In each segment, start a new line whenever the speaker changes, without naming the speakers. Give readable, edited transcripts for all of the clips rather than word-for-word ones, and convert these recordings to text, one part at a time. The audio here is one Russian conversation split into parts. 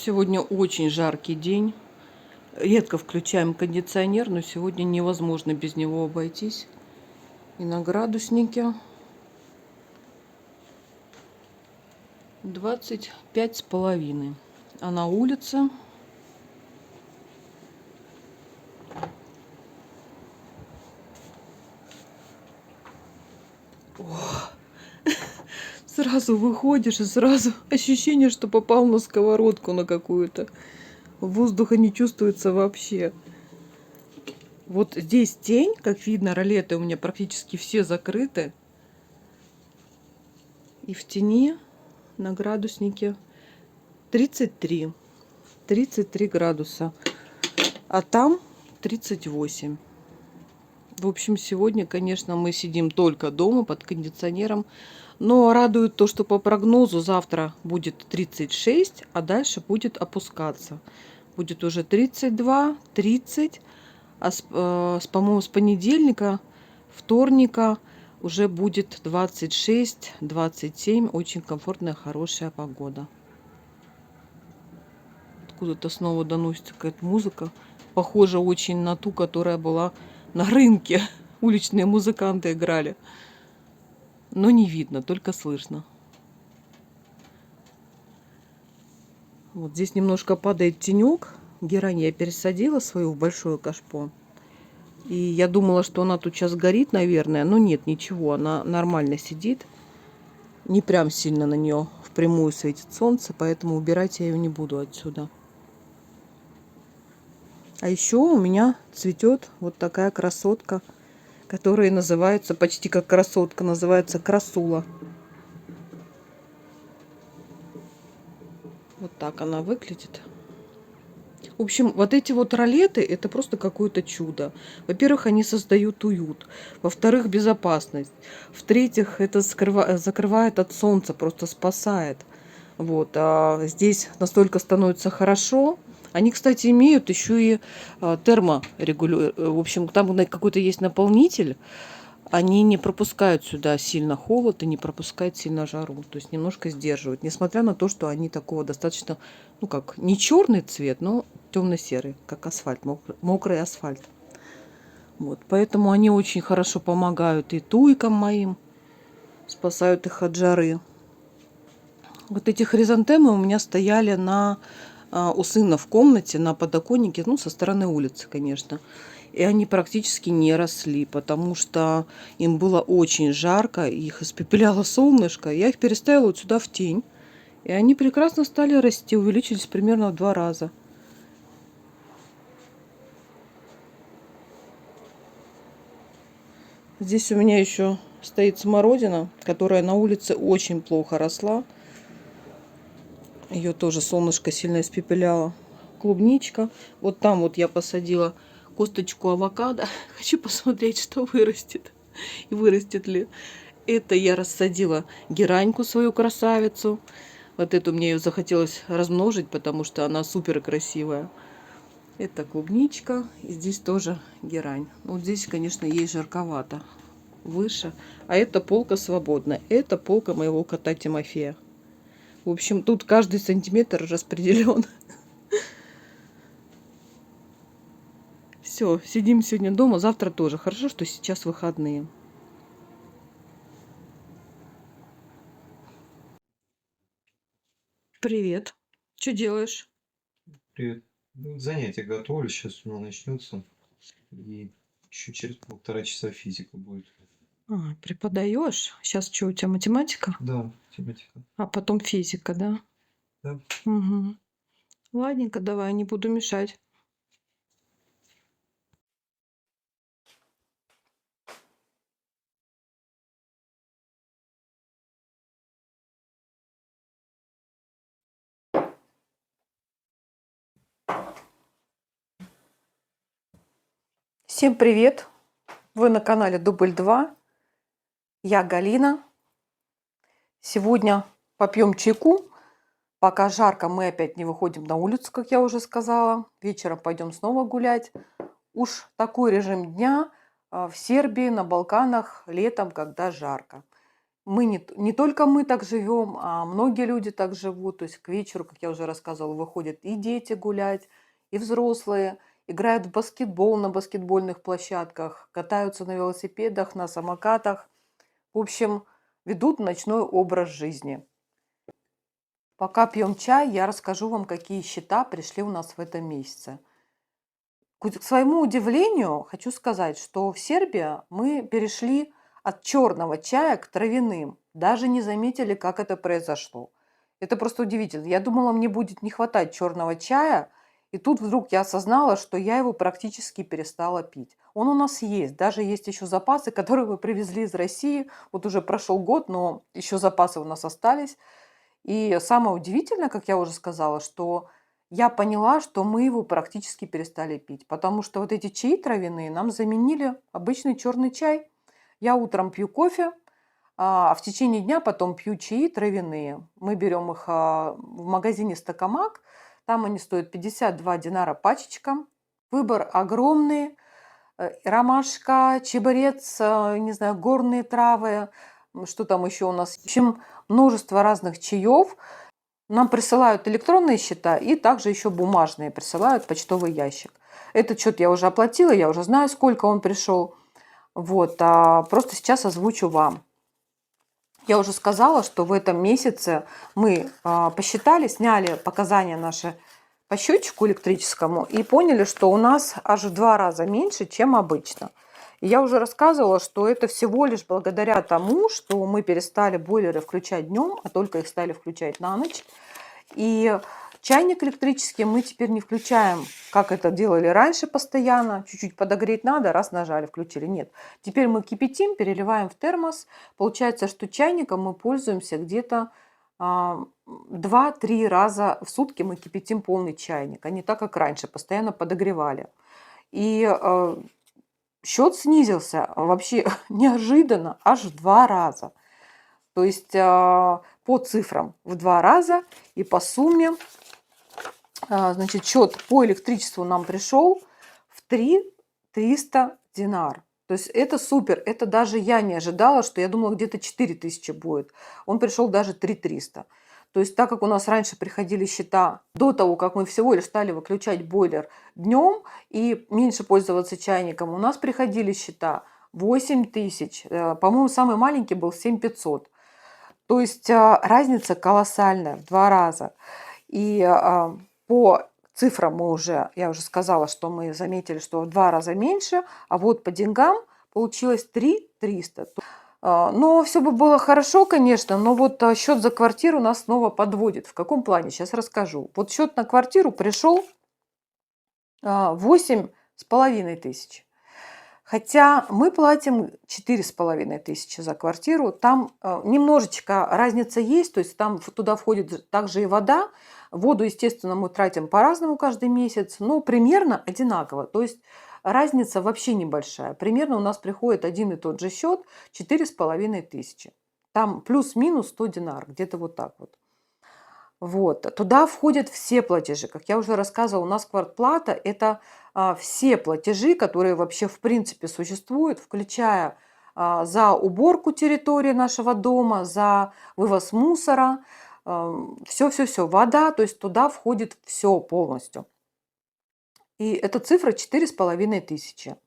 Сегодня очень жаркий день. Редко включаем кондиционер, но сегодня невозможно без него обойтись. И на градуснике 25,5. А на улице сразу выходишь и сразу ощущение, что попал на сковородку на какую-то. Воздуха не чувствуется вообще. Вот здесь тень, как видно, ролеты у меня практически все закрыты. И в тени на градуснике 33 градуса, а там 38. В общем, сегодня, конечно, мы сидим только дома под кондиционером, но радует то, что по прогнозу завтра будет 36, а дальше будет опускаться. Будет уже 32, 30, по-моему, с понедельника, вторника уже будет 26, 27. Очень комфортная, хорошая погода. Откуда-то снова доносится какая-то музыка. Похожа очень на ту, которая была на рынке. Уличные музыканты играли. Но не видно, только слышно. Вот здесь немножко падает тенек. Герань я пересадила свою в большое кашпо. И я думала, что она тут сейчас горит, наверное. Но нет, ничего, она нормально сидит. Не прям сильно на нее впрямую светит солнце, поэтому убирать я ее не буду отсюда. А еще у меня цветет вот такая красотка, которая называется, почти как красотка, называется красула. Вот так она выглядит. В общем, вот эти вот ролеты, это просто какое-то чудо. Во-первых, они создают уют. Во-вторых, безопасность. В-третьих, это закрывает от солнца, просто спасает. Вот. А здесь настолько становится хорошо. Они, кстати, имеют еще и терморегулю. В общем, там какой-то есть наполнитель. Они не пропускают сюда сильно холод и не пропускают сильно жару. То есть немножко сдерживают. Несмотря на то, что они такого достаточно, ну как, не черный цвет, но темно-серый, как асфальт, мокрый асфальт. Вот. Поэтому они очень хорошо помогают и туйкам моим, спасают их от жары. Вот эти хризантемы у меня стояли у сына в комнате, на подоконнике, ну, со стороны улицы, конечно. И они практически не росли, потому что им было очень жарко, их испепеляло солнышко. Я их переставила вот сюда в тень. И они прекрасно стали расти, увеличились примерно в 2 раза. Здесь у меня еще стоит смородина, которая на улице очень плохо росла. Ее тоже солнышко сильно испепеляло. Клубничка. Вот там вот я посадила косточку авокадо. Хочу посмотреть, что вырастет. И вырастет ли. Это я рассадила гераньку, свою красавицу. Вот эту мне ее захотелось размножить, потому что она супер красивая. Это клубничка. И здесь тоже герань. Вот здесь, конечно, ей жарковато. Выше. А это полка свободная. Это полка моего кота Тимофея. В общем, тут каждый сантиметр распределен. Все, сидим сегодня дома, завтра тоже. Хорошо, что сейчас выходные. Привет. Что делаешь?
Привет. Ну, занятие готовлю, сейчас у меня начнется. И еще через 1,5 часа физика будет.
Преподаешь? Сейчас что, у тебя математика?
Да, тематика.
А потом физика, да?
Да.
Угу. Ладненько, давай, не буду мешать. Всем привет! Вы на канале Дубль 2. Я Галина. Сегодня попьем чайку. Пока жарко, мы опять не выходим на улицу, как я уже сказала. Вечером пойдем снова гулять. Уж такой режим дня в Сербии, на Балканах, летом, когда жарко. не только мы так живем, а многие люди так живут. То есть к вечеру, как я уже рассказывала, выходят и дети гулять, и взрослые, играют в баскетбол на баскетбольных площадках, катаются на велосипедах, на самокатах. В общем, ведут ночной образ жизни. Пока пьем чай, я расскажу вам, какие счета пришли у нас в этом месяце. К своему удивлению, хочу сказать, что в Сербии мы перешли от черного чая к травяным. Даже не заметили, как это произошло. Это просто удивительно. Я думала, мне будет не хватать черного чая, и тут вдруг я осознала, что я его практически перестала пить. Он у нас есть, даже есть еще запасы, которые мы привезли из России. Вот уже прошел год, но еще запасы у нас остались. И самое удивительное, как я уже сказала, что я поняла, что мы его практически перестали пить, потому что вот эти чаи травяные нам заменили обычный черный чай. Я утром пью кофе, а в течение дня потом пью чаи травяные. Мы берем их в магазине «Стакамак», там они стоят 52 динара пачечка. Выбор огромный. Ромашка, чебрец, не знаю, горные травы, что там еще у нас. В общем, множество разных чаев. Нам присылают электронные счета и также еще бумажные присылают в почтовый ящик. Этот счет я уже оплатила, я уже знаю, сколько он пришел. Вот, просто сейчас озвучу вам. Я уже сказала, что в этом месяце мы посчитали, сняли показания наши по счетчику электрическому и поняли, что у нас аж в 2 раза меньше, чем обычно. И я уже рассказывала, что это всего лишь благодаря тому, что мы перестали бойлеры включать днем, а только их стали включать на ночь. И чайник электрический мы теперь не включаем, как это делали раньше постоянно. Чуть-чуть подогреть надо, раз нажали, включили. Нет. Теперь мы кипятим, переливаем в термос. Получается, что чайником мы пользуемся где-то 2-3 раза в сутки мы кипятим полный чайник, а не так, как раньше, постоянно подогревали. И счет снизился вообще неожиданно аж в 2 раза. То есть по цифрам в 2 раза и по сумме, значит, счет по электричеству нам пришел в 300 динар. То есть это супер, это даже я не ожидала, что я думала где-то 4000 будет. Он пришел даже 3300. То есть так как у нас раньше приходили счета до того, как мы всего лишь стали выключать бойлер днем и меньше пользоваться чайником, у нас приходили счета 8000, по-моему, самый маленький был 7500. То есть разница колоссальная в 2 раза. И по цифрам я уже сказала, что мы заметили, что в 2 раза меньше, а вот по деньгам получилось 3300. Но все бы было хорошо, конечно, но вот счет за квартиру нас снова подводит. В каком плане? Сейчас расскажу. Вот счет на квартиру пришел 8500. Хотя мы платим 4500 за квартиру. Там немножечко разница есть, то есть там туда входит также и вода. Воду, естественно, мы тратим по-разному каждый месяц, но примерно одинаково. То есть разница вообще небольшая. Примерно у нас приходит один и тот же счет 4500. Там плюс-минус 100 динар, где-то вот так вот. Вот. Туда входят все платежи. Как я уже рассказывала, у нас квартплата – это все платежи, которые вообще в принципе существуют, включая за уборку территории нашего дома, за вывоз мусора, все-все-все, вода, то есть туда входит все полностью. И эта цифра 4500.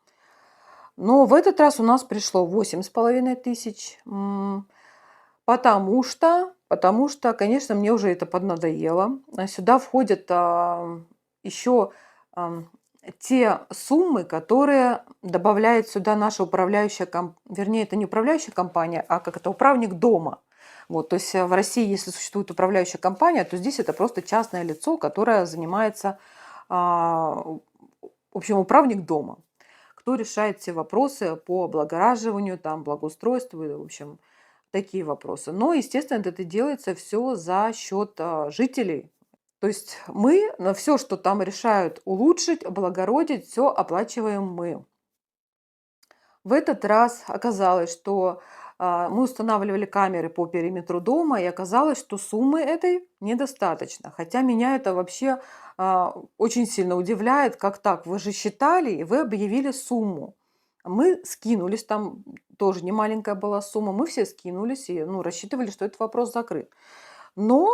Но в этот раз у нас пришло 8500, потому что, конечно, мне уже это поднадоело. Сюда входят еще те суммы, которые добавляет сюда наша управляющая компания, вернее, это не управляющая компания, а как это управник дома. Вот, то есть в России, если существует управляющая компания, то здесь это просто частное лицо, которое занимается, в общем, управник дома, кто решает все вопросы по облагораживанию, там, благоустройству, в общем, такие вопросы. Но, естественно, это делается все за счет жителей. То есть мы на все, что там решают улучшить, облагородить, все оплачиваем мы. В этот раз оказалось, что мы устанавливали камеры по периметру дома, и оказалось, что суммы этой недостаточно. Хотя меня это вообще очень сильно удивляет, как так? Вы же считали, и вы объявили сумму. Мы скинулись там тоже не маленькая была сумма. Мы все скинулись и, ну, рассчитывали, что этот вопрос закрыт. Но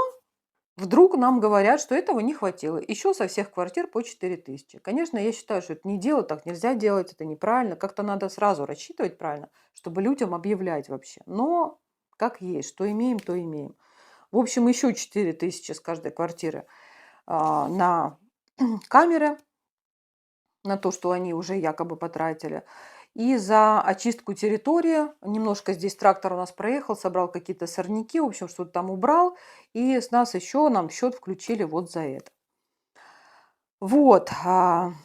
вдруг нам говорят, что этого не хватило. Еще со всех квартир по 4000. Конечно, я считаю, что это не дело, так нельзя делать, это неправильно. Как-то надо сразу рассчитывать правильно, чтобы людям объявлять вообще. Но как есть, что имеем, то имеем. В общем, еще 4000 с каждой квартиры на камеры, на то, что они уже якобы потратили. И за очистку территории, немножко здесь трактор у нас проехал, собрал какие-то сорняки, в общем, что-то там убрал. И с нас еще, нам счет включили вот за это. Вот,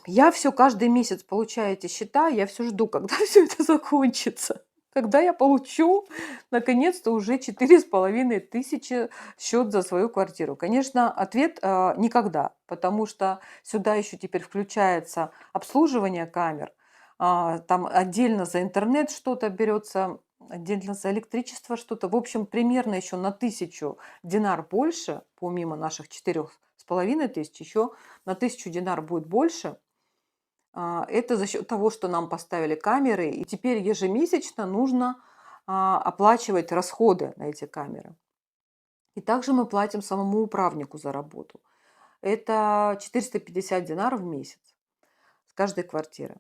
я все каждый месяц получаю эти счета, я все жду, когда все это закончится. Когда я получу, наконец-то, уже 4500 счет за свою квартиру. Конечно, ответ никогда, потому что сюда еще теперь включается обслуживание камер, там отдельно за интернет что-то берется, отдельно за электричество что-то. В общем, примерно еще на 1000 динар больше, помимо наших 4500, еще на 1000 динар будет больше. Это за счет того, что нам поставили камеры, и теперь ежемесячно нужно оплачивать расходы на эти камеры. И также мы платим самому управнику за работу. Это 450 динар в месяц с каждой квартиры.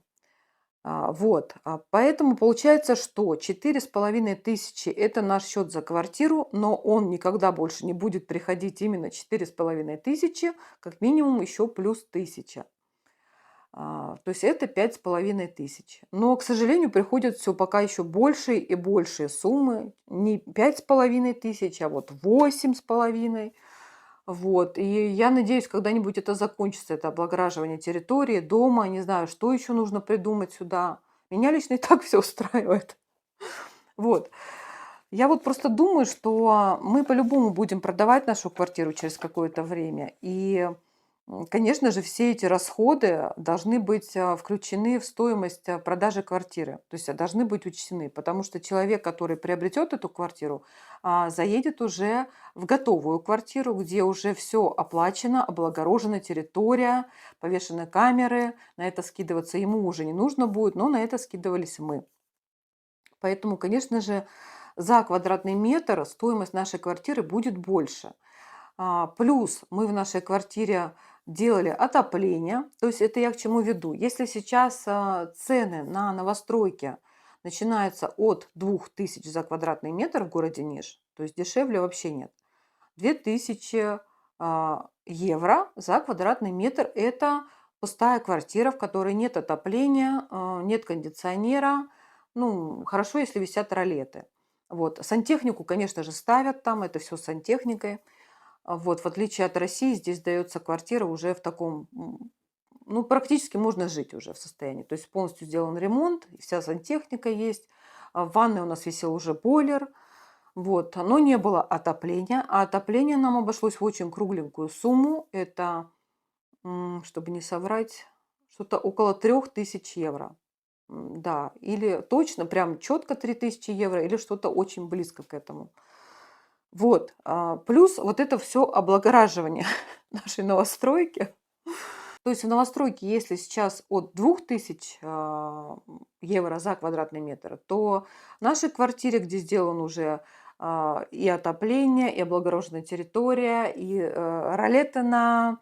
Вот, поэтому получается, что 4500 это наш счет за квартиру, но он никогда больше не будет приходить именно 4500, как минимум еще плюс 1000. То есть это 5500. Но, к сожалению, приходят все пока еще большие и большие суммы. Не 5500, а вот 8,5. Вот. И я надеюсь, когда-нибудь это закончится, это облагораживание территории, дома. Не знаю, что еще нужно придумать сюда. Меня лично и так все устраивает. Вот. Я вот просто думаю, что мы по-любому будем продавать нашу квартиру через какое-то время. И, конечно же, все эти расходы должны быть включены в стоимость продажи квартиры. То есть должны быть учтены, потому что человек, который приобретет эту квартиру, заедет уже в готовую квартиру, где уже все оплачено, облагорожена территория, повешены камеры. На это скидываться ему уже не нужно будет, но на это скидывались мы. Поэтому, конечно же, за квадратный метр стоимость нашей квартиры будет больше. Плюс мы в нашей квартире делали отопление. То есть это я к чему веду. Если сейчас цены на новостройки начинаются от 2000 за квадратный метр в городе Ниж, то есть дешевле вообще нет. 2000 евро за квадратный метр – это пустая квартира, в которой нет отопления, нет кондиционера. Ну, хорошо, если висят ролеты. Вот. Сантехнику, конечно же, ставят там, это все с сантехникой. Вот. В отличие от России, здесь дается квартира уже в таком, ну, практически можно жить уже в состоянии. То есть полностью сделан ремонт, вся сантехника есть. В ванной у нас висел уже бойлер. Вот, но не было отопления, а отопление нам обошлось в очень кругленькую сумму. Это, чтобы не соврать, что-то около 3000 евро. Да, или точно, прям четко 3000 евро, или что-то очень близко к этому. Вот, плюс вот это все облагораживание нашей новостройки. То есть в новостройке, если сейчас от 2000 евро за квадратный метр, то в нашей квартире, где сделан уже и отопление, и облагороженная территория, и ролеты на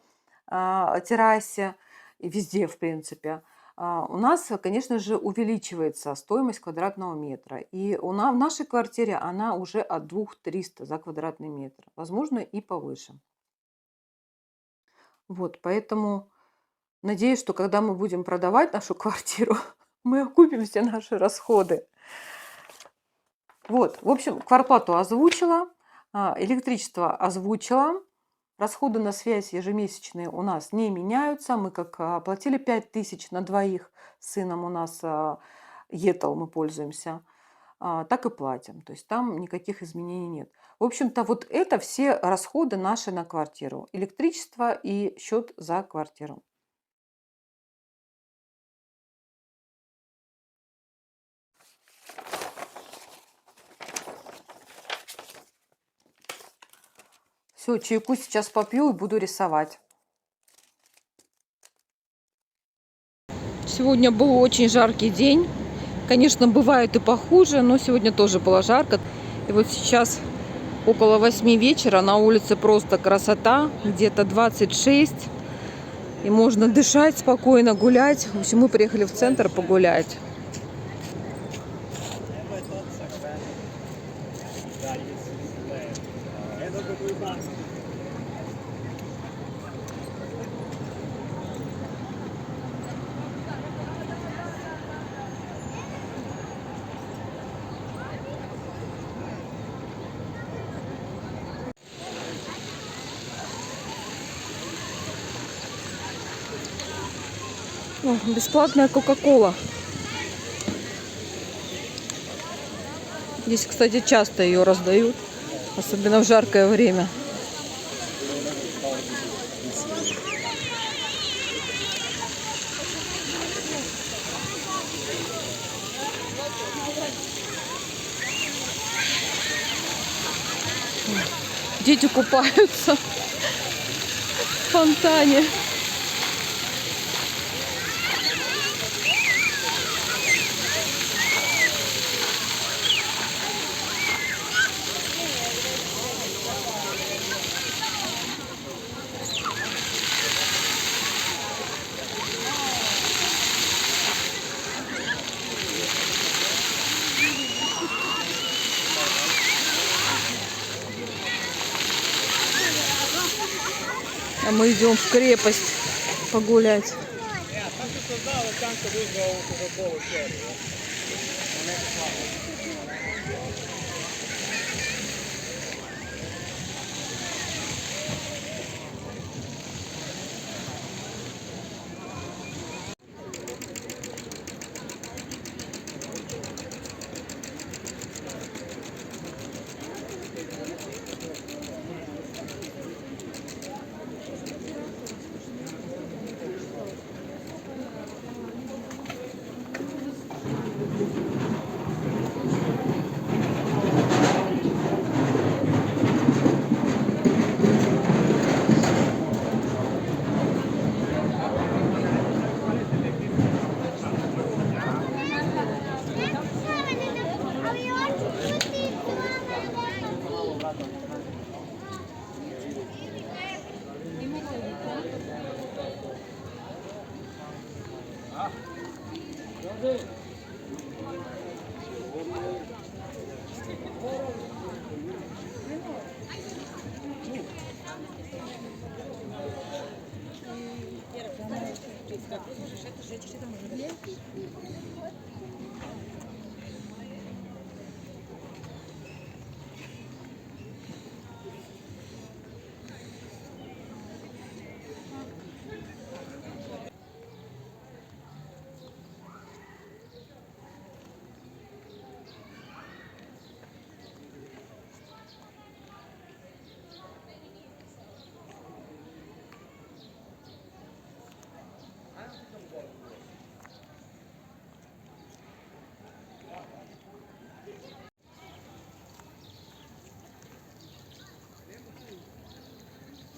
террасе, и везде, в принципе, у нас, конечно же, увеличивается стоимость квадратного метра. И в нашей квартире она уже от 2300 за квадратный метр. Возможно, и повыше. Вот, поэтому надеюсь, что когда мы будем продавать нашу квартиру, мы окупим все наши расходы. Вот, в общем, квартплату озвучила, электричество озвучила, расходы на связь ежемесячные у нас не меняются. Мы как платили 5000 на двоих с сыном, у нас Етал мы пользуемся, так и платим. То есть там никаких изменений нет. В общем-то, вот это все расходы наши на квартиру. Электричество и счет за квартиру. Все, чайку сейчас попью и буду рисовать. Сегодня был очень жаркий день. Конечно, бывает и похуже, но сегодня тоже было жарко. И вот сейчас около 8 вечера, на улице просто красота, где-то 26. И можно дышать спокойно, гулять. В общем, мы приехали в центр погулять. О, бесплатная кока-кола. Здесь, кстати, часто ее раздают, особенно в жаркое время. Дети купаются в фонтане. А мы идем в крепость погулять.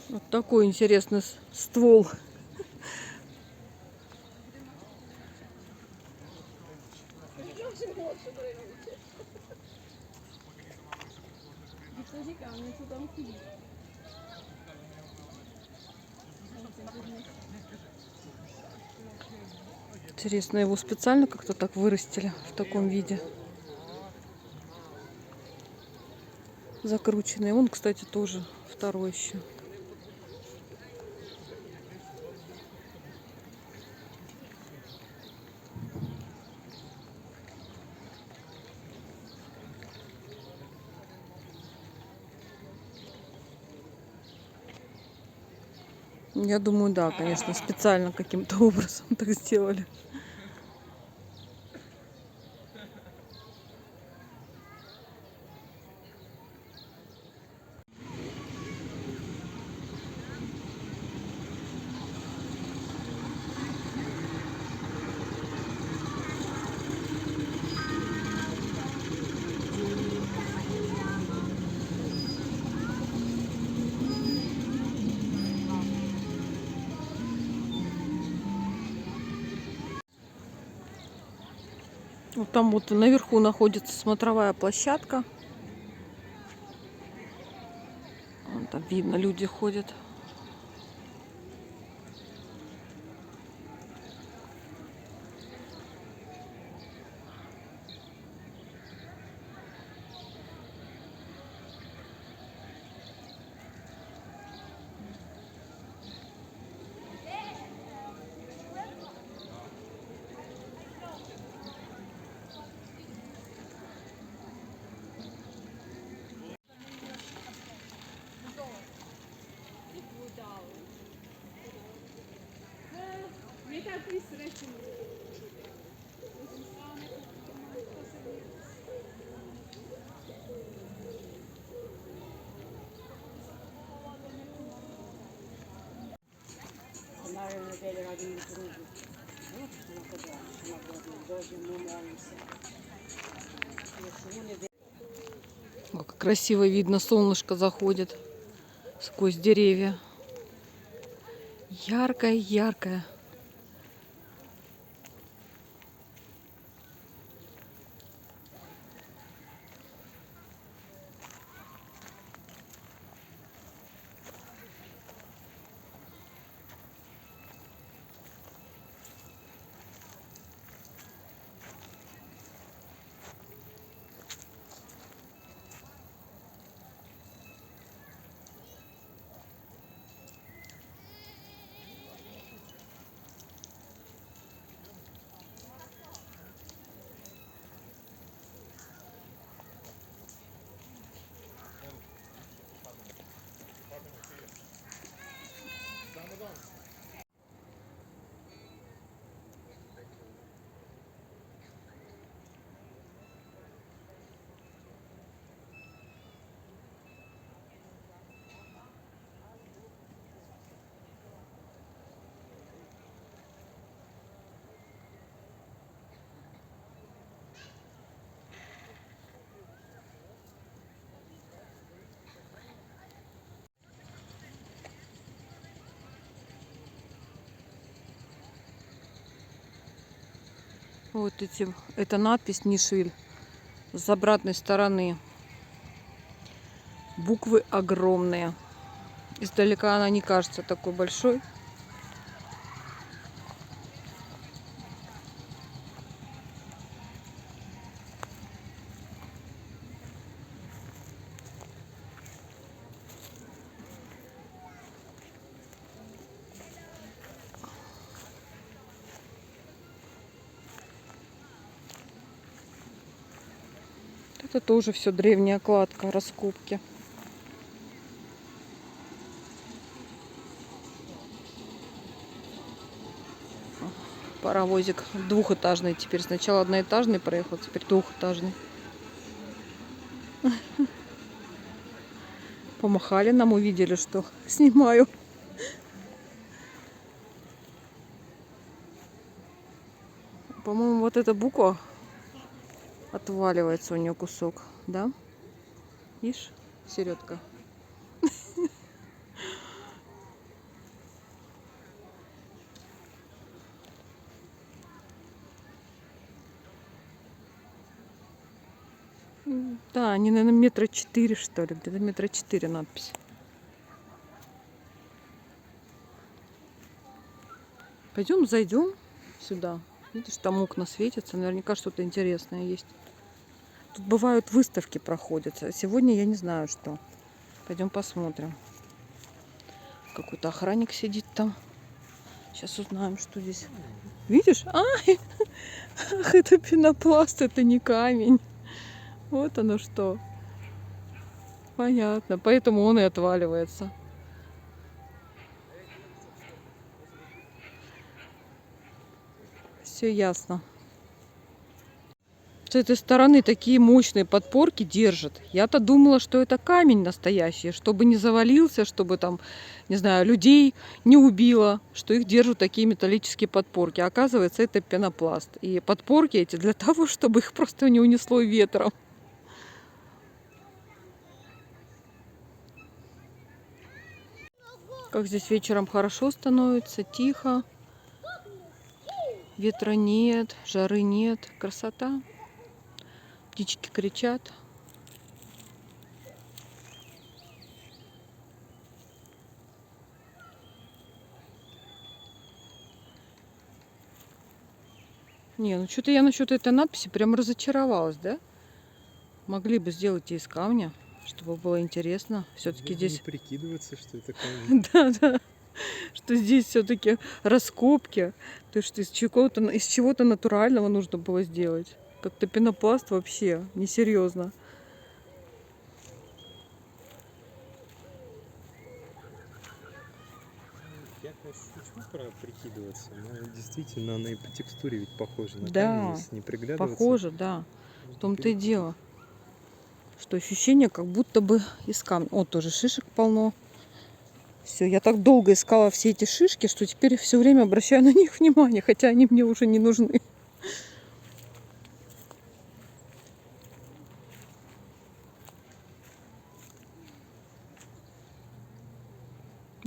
Вот такой интересный ствол. Интересно, его специально как-то так вырастили в таком виде. Закрученный. Он, кстати, тоже второй еще. Я думаю, да, конечно, специально каким-то образом так сделали. Вот там вот наверху находится смотровая площадка. Вон там видно, люди ходят. Как красиво видно, солнышко заходит сквозь деревья. Яркое-яркое. Вот эта надпись Нишвиль. С обратной стороны буквы огромные. Издалека она не кажется такой большой. Это тоже все древняя кладка, раскопки. Паровозик двухэтажный теперь. Сначала одноэтажный проехал, теперь двухэтажный. Помахали нам, увидели, что снимаю. По-моему, вот эта буква отваливается у нее кусок, да? Видишь, середка. Да, они, наверное, 4 метра, что ли. Где-то 4 метра надпись. Пойдем, зайдем сюда. Видишь, там окна светятся. Наверняка что-то интересное есть. Тут бывают выставки проходят. А сегодня я не знаю, что. Пойдем посмотрим. Какой-то охранник сидит там. Сейчас узнаем, что здесь. Видишь? Ах, это пенопласт, это не камень. Вот оно что. Понятно. Поэтому он и отваливается. Все ясно. С этой стороны такие мощные подпорки держат. Я-то думала, что это камень настоящий, чтобы не завалился, чтобы там, не знаю, людей не убило, что их держат такие металлические подпорки. А оказывается, это пенопласт. И подпорки эти для того, чтобы их просто не унесло ветром. Как здесь вечером хорошо становится, тихо. Ветра нет, жары нет. Красота. птички кричат. Не, ну что-то я насчет этой надписи прям разочаровалась, да? Могли бы сделать и из камня, чтобы было интересно. Все-таки
Можно не
здесь...
прикидываться, что это камень.
Да, да. Что здесь все-таки раскопки. То есть что из чего-то натурального нужно было сделать. Как-то пенопласт вообще несерьезно.
Я, конечно, шучу про прикидываться, но действительно она и по текстуре ведь похожа на камень,
Да,
если не приглядываться.
похоже, да. В
можно
том-то и
перепутать.
дело. Что ощущение, как будто бы из камня. О, тоже шишек полно. Все, я так долго искала все эти шишки, что теперь все время обращаю на них внимание, хотя они мне уже не нужны.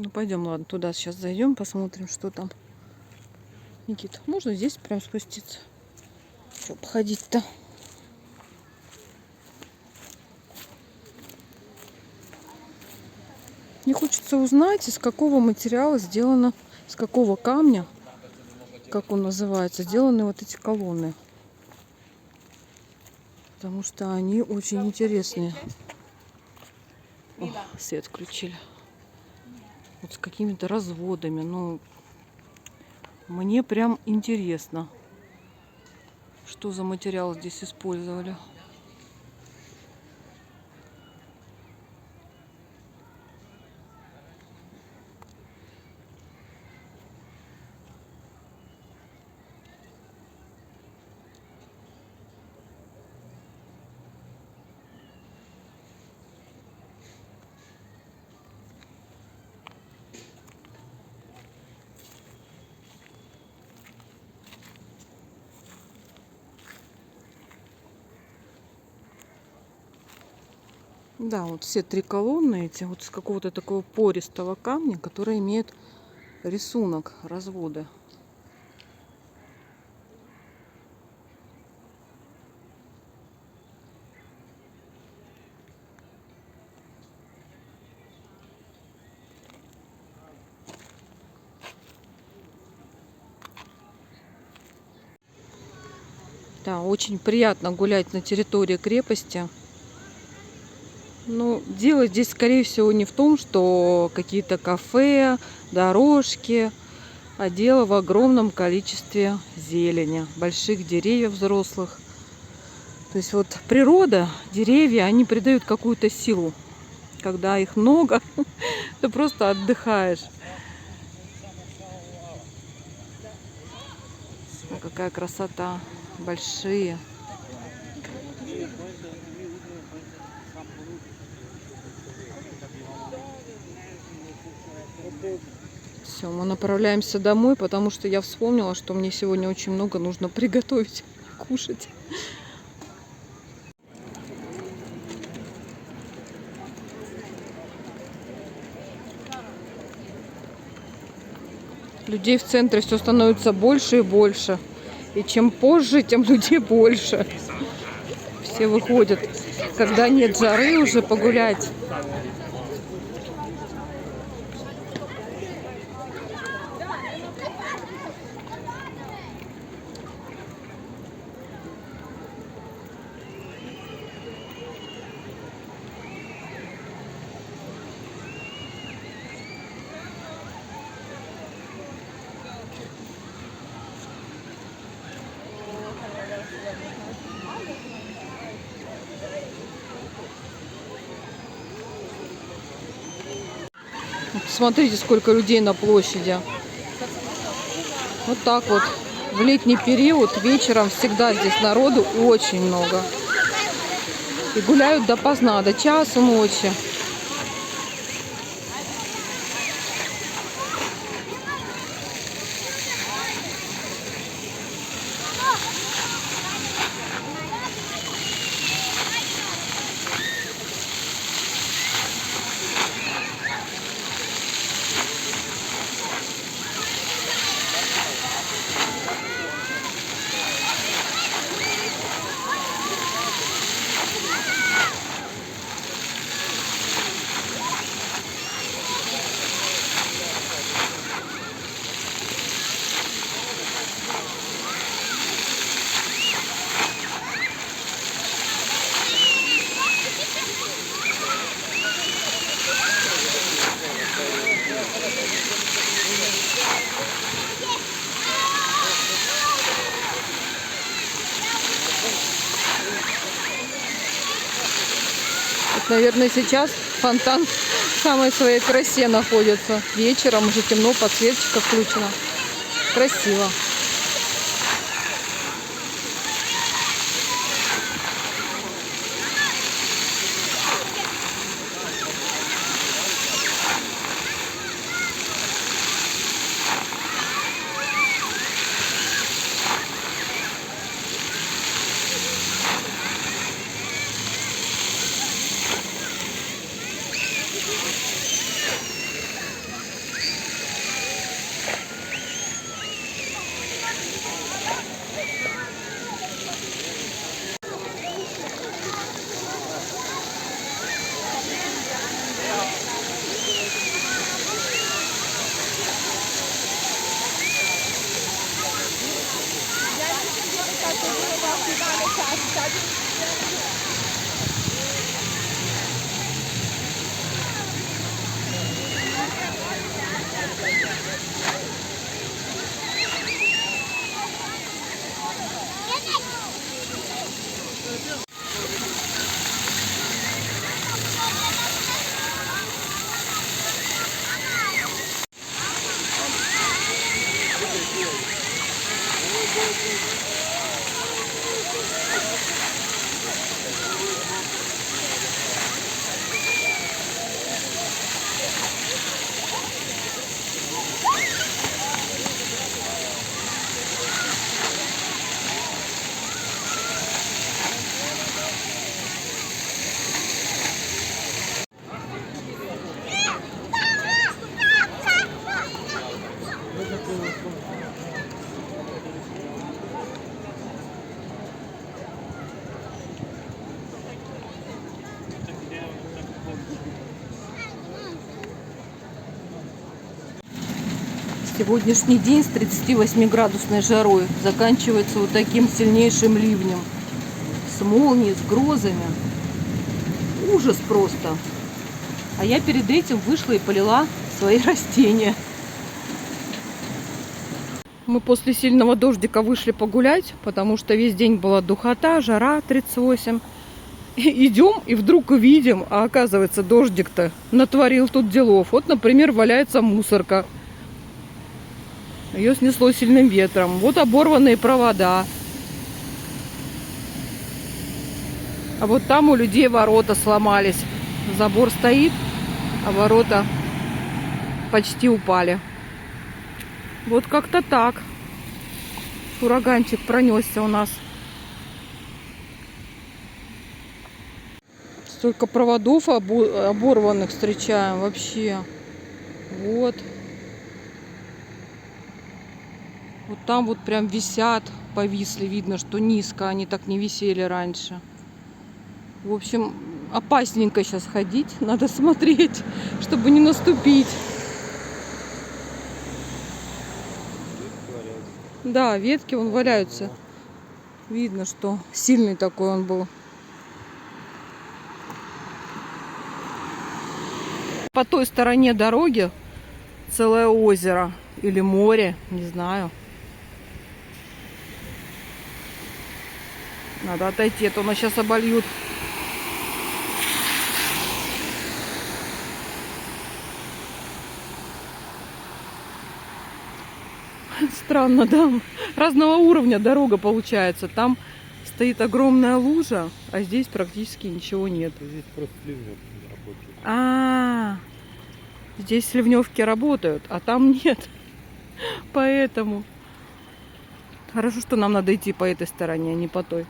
Ну пойдем, ладно, туда сейчас зайдем, посмотрим, что там. Никита, можно здесь прям спуститься? Что походить-то? Мне хочется узнать, из какого материала сделано, из какого камня, как он называется, сделаны вот эти колонны. Потому что они очень интересные. О, свет включили. Вот с какими-то разводами. Ну, мне прям интересно, что за материал здесь использовали. Да, вот все три колонны эти вот из какого-то такого пористого камня, который имеет рисунок, разводы. Да, очень приятно гулять на территории крепости. Ну, дело здесь, скорее всего, не в том, что какие-то кафе, дорожки, а дело в огромном количестве зелени, больших деревьев взрослых. То есть вот природа, деревья, они придают какую-то силу. Когда их много, ты просто отдыхаешь. А какая красота. Большие. Все, мы направляемся домой, потому что я вспомнила, что мне сегодня очень много нужно приготовить, кушать. Людей в центре все становится больше и больше. И чем позже, тем людей больше. Все выходят, когда нет жары, уже погулять. Смотрите, сколько людей на площади. Вот так вот. В летний период вечером всегда здесь народу очень много. И гуляют допоздна, до часу ночи. Наверное, сейчас фонтан в самой своей красе находится. Вечером уже темно, подсветочка включена. Красиво. Сегодняшний день с 38-градусной жарой заканчивается вот таким сильнейшим ливнем. С молнией, с грозами. Ужас просто. А я перед этим вышла и полила свои растения. Мы после сильного дождика вышли погулять, потому что весь день была духота, жара 38. Идем и вдруг увидим, а оказывается дождик-то натворил тут делов. Вот, например, валяется мусорка. Ее снесло сильным ветром. Вот оборванные провода. А вот там у людей ворота сломались. Забор стоит, а ворота почти упали. Вот как-то так. Ураганчик пронесся у нас. Столько проводов оборванных встречаем вообще. Вот. Вот там вот прям висят, повисли. Видно, что низко. Они так не висели раньше. В общем, опасненько сейчас ходить. Надо смотреть, чтобы не наступить. Да, ветки вон валяются. Видно, что сильный такой он был. По той стороне дороги целое озеро или море, не знаю. Надо отойти, а то нас сейчас обольют. Странно, да? Разного уровня дорога получается. Там стоит огромная лужа, а здесь практически ничего нет.
Здесь просто ливневки работают.
Здесь ливневки работают, а там нет. Поэтому хорошо, что нам надо идти по этой стороне, а не по той.